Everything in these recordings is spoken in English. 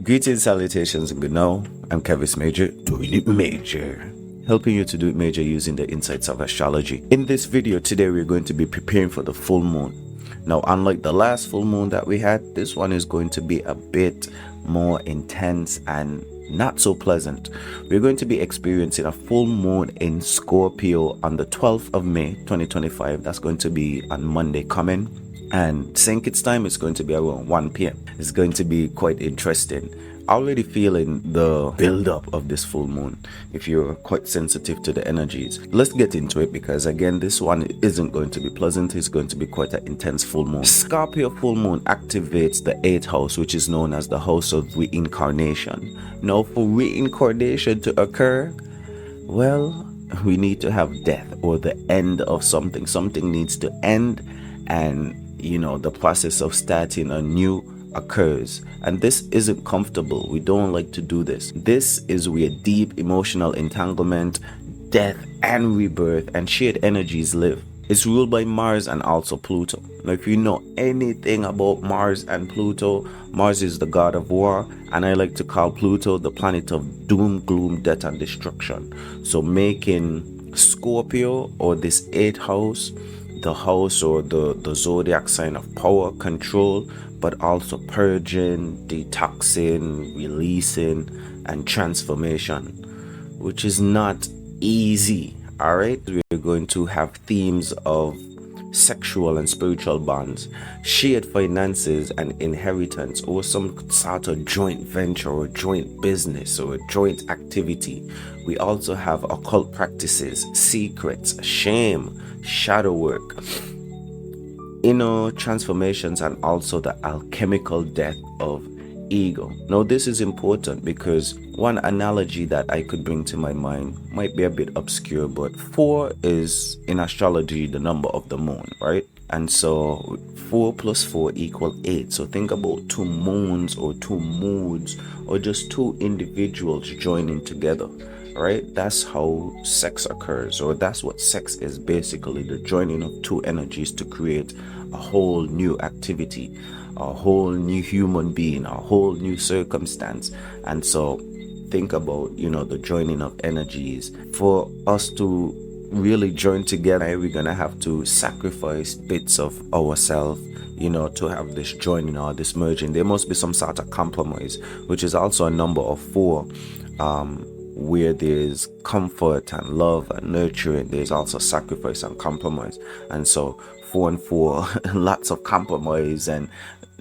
Greetings, salutations, and good now. I'm Kevis Major, doing it major, helping you to do it major using the insights of astrology. In this video today, we're going to be preparing for the full moon. Now, unlike the last full moon that we had, this one is going to be a bit more intense and not so pleasant. We're going to be experiencing a full moon in Scorpio on the 12th of May 2025. That's going to be on Monday coming, and sync its time is going to be around 1 p.m. It's going to be quite interesting. Already feeling the build-up of this full moon if you're quite sensitive to the energies. Let's get into it, because again, this one isn't going to be pleasant. It's going to be quite an intense full moon. Scorpio full moon activates the 8th house, which is known as the house of reincarnation. Now, for reincarnation to occur, well, we need to have death or the end of something. Something needs to end, and the process of starting anew occurs, and this isn't comfortable. We don't like to do this. This is where deep emotional entanglement, death and rebirth and shared energies live. It's ruled by Mars and also Pluto. Now, if you know anything about Mars and Pluto, Mars is the god of war, and I like to call Pluto the planet of doom, gloom, death and destruction. So making Scorpio, or this 8th house, the house or the zodiac sign of power, control, but also purging, detoxing, releasing, and transformation, which is not easy. All right, we're going to have themes of sexual and spiritual bonds, shared finances and inheritance, or some sort of joint venture or joint business or joint activity. We also have occult practices, secrets, shame, shadow work, inner transformations, and also the alchemical death of ego. Now, this is important because one analogy that I could bring to my mind might be a bit obscure, but 4 is in astrology the number of the moon, right? And so 4 plus 4 equal 8. So think about 2 moons or 2 moods or just 2 individuals joining together, right? That's how sex occurs, or that's what sex is basically, the joining of 2 energies to create a whole new activity, a whole new human being, a whole new circumstance. And so think about the joining of energies. For us to really join together, we're gonna have to sacrifice bits of ourselves to have this joining or this merging. There must be some sort of compromise, which is also a number of 4, where there's comfort and love and nurturing. There's also sacrifice and compromise. And so 4 and 4 lots of compromise, and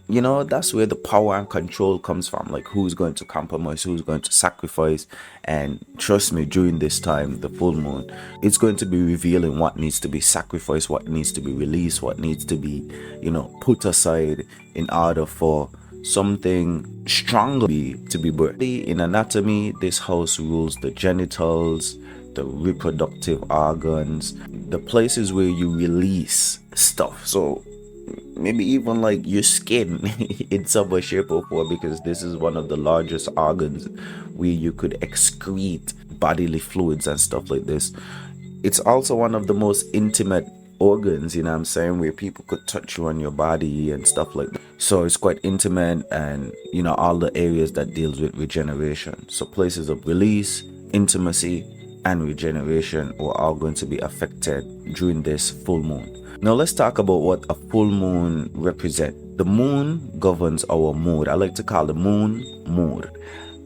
that's where the power and control comes from. Like, who's going to compromise, who's going to sacrifice. And trust me, during this time, the full moon, it's going to be revealing what needs to be sacrificed, what needs to be released, what needs to be put aside in order for something stronger to be birthed. In anatomy, this house rules the genitals, the reproductive organs, the places where you release stuff. So maybe even like your skin in some way, shape or form, because this is one of the largest organs where you could excrete bodily fluids and stuff like this. It's also one of the most intimate organs, where people could touch you on your body and stuff like that. So it's quite intimate, and all the areas that deals with regeneration. So places of release, intimacy and regeneration are all going to be affected during this full moon. Now let's talk about what a full moon represents. The moon governs our mood. I like to call the moon mood.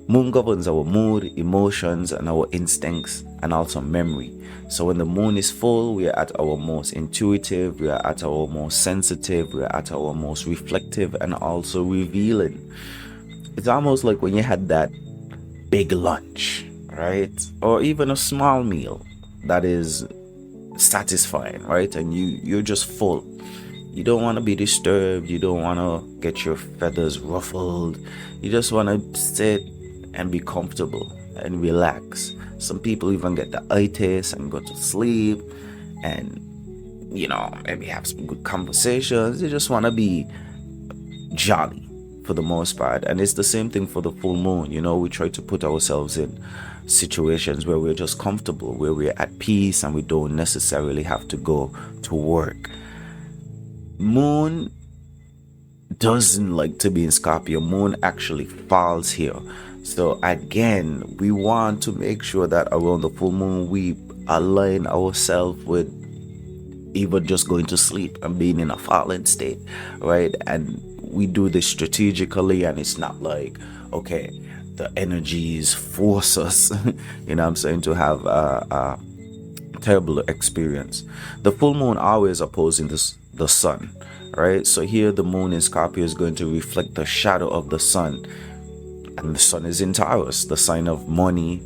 Moon governs our mood, emotions, and our instincts, and also memory. So when the moon is full, we are at our most intuitive, we are at our most sensitive, we are at our most reflective and also revealing. It's almost like when you had that big lunch, right? Or even a small meal that is satisfying, right? And you're just full. You don't want to be disturbed. You don't want to get your feathers ruffled. You just want to sit and be comfortable and relax. Some people even get the itis and go to sleep and maybe have some good conversations. They just want to be jolly for the most part. And it's the same thing for the full moon. We try to put ourselves in situations where we're just comfortable, where we're at peace, and we don't necessarily have to go to work. Moon doesn't like to be in Scorpio. Moon actually falls here. So again, we want to make sure that around the full moon we align ourselves with even just going to sleep and being in a fallen state, right? And we do this strategically, and it's not like, okay, the energies force us you know what I'm saying, to have a terrible experience. The full moon always opposing the sun, right? So here the moon in Scorpio is going to reflect the shadow of the sun, and the sun is in Taurus, the sign of money,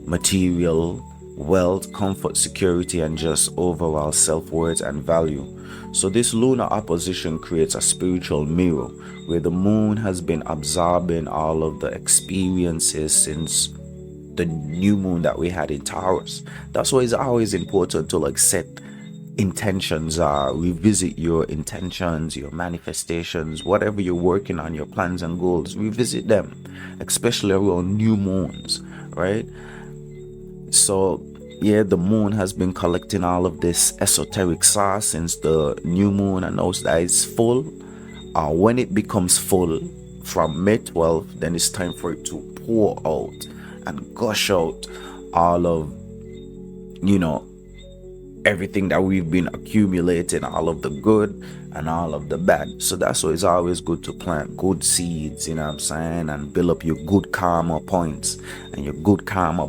material, wealth, comfort, security, and just overall self-worth and value. So this lunar opposition creates a spiritual mirror where the moon has been absorbing all of the experiences since the new moon that we had in Taurus. That's why it's always important to like set intentions, revisit your intentions, your manifestations, whatever you're working on, your plans and goals, revisit them, especially around new moons, right? So yeah, the moon has been collecting all of this esoteric sauce since the new moon, and now that it's full, when it becomes full from May 12th, then it's time for it to pour out and gush out all of, you know, everything that we've been accumulating, all of the good and all of the bad. So that's why it's always good to plant good seeds, you know what I'm saying, and build up your good karma points and your good karma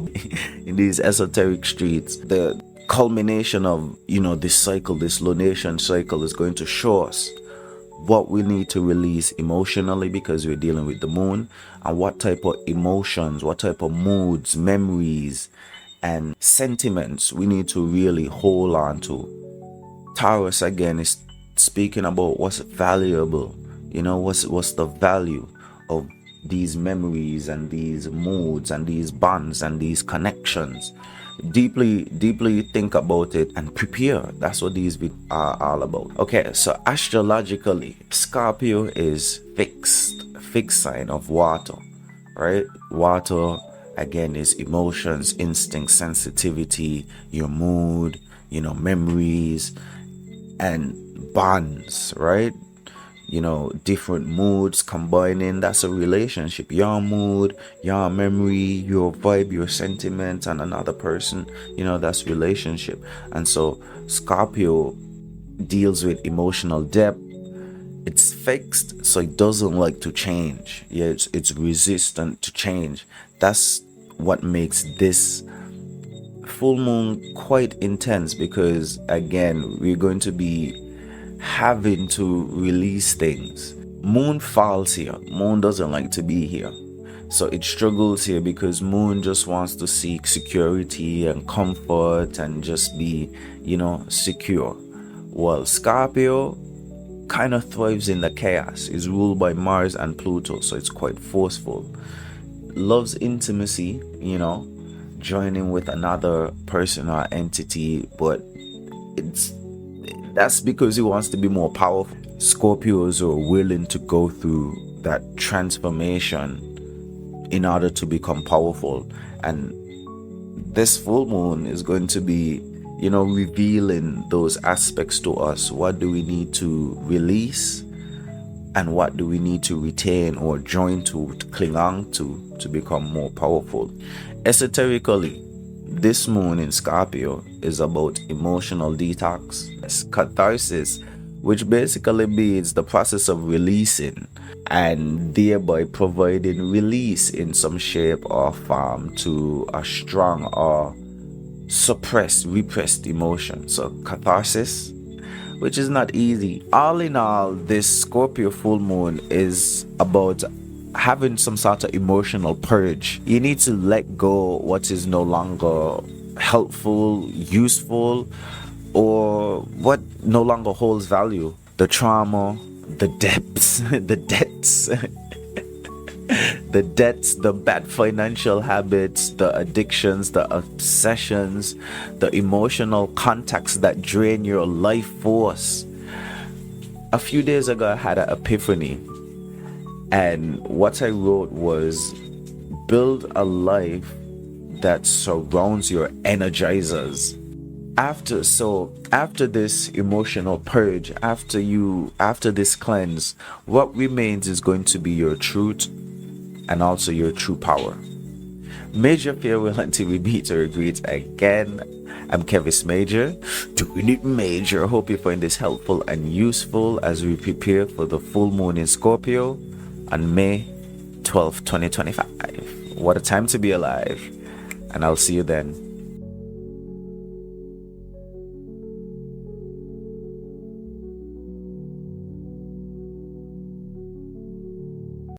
in these esoteric streets. The culmination of, you know, this cycle, this lunation cycle, is going to show us what we need to release emotionally, because we're dealing with the moon, and what type of emotions, what type of moods, memories and sentiments we need to really hold on to. Taurus again is speaking about what's valuable, you know, what's the value of these memories and these moods and these bonds and these connections. Deeply think about it and prepare. That's what these are all about. Okay, so astrologically, Scorpio is fixed sign of water, right? Water again is emotions, instincts, sensitivity, your mood, you know, memories and bonds, right? You know, different moods combining, that's a relationship. Your mood, your memory, your vibe, your sentiment, and another person, you know, that's relationship. And so Scorpio deals with emotional depth. It's fixed, so it doesn't like to change. Yeah, it's resistant to change. That's what makes this full moon quite intense, because again, we're going to be having to release things. Moon falls here. Moon doesn't like to be here, so it struggles here because moon just wants to seek security and comfort and just be, you know, secure. Well, Scorpio kind of thrives in the chaos. Is ruled by Mars and Pluto, so it's quite forceful. Loves intimacy, you know, joining with another person or entity, but that's because he wants to be more powerful. Scorpios are willing to go through that transformation in order to become powerful, and this full moon is going to be, you know, revealing those aspects to us. What do we need to release, and what do we need to retain or join to cling on to become more powerful? Esoterically, this moon in Scorpio is about emotional detox, catharsis, which basically means the process of releasing and thereby providing release in some shape or form to a strong or suppressed, repressed emotion. So catharsis, which is not easy. All in all, this Scorpio full moon is about having some sort of emotional purge. You need to let go what is no longer helpful, useful, or what no longer holds value. The trauma, the debts, the debts, the debts, the bad financial habits, the addictions, the obsessions, the emotional contacts that drain your life force. A few days ago, I had an epiphany, and what I wrote was, build a life that surrounds your energizers. After this emotional purge, after this cleanse, what remains is going to be your truth and also your true power. Major farewell until we meet or greet again. I'm Kevis Major, doing it major. Hope you find this helpful and useful as we prepare for the full moon in Scorpio on May 12th, 2025. What a time to be alive. And I'll see you then.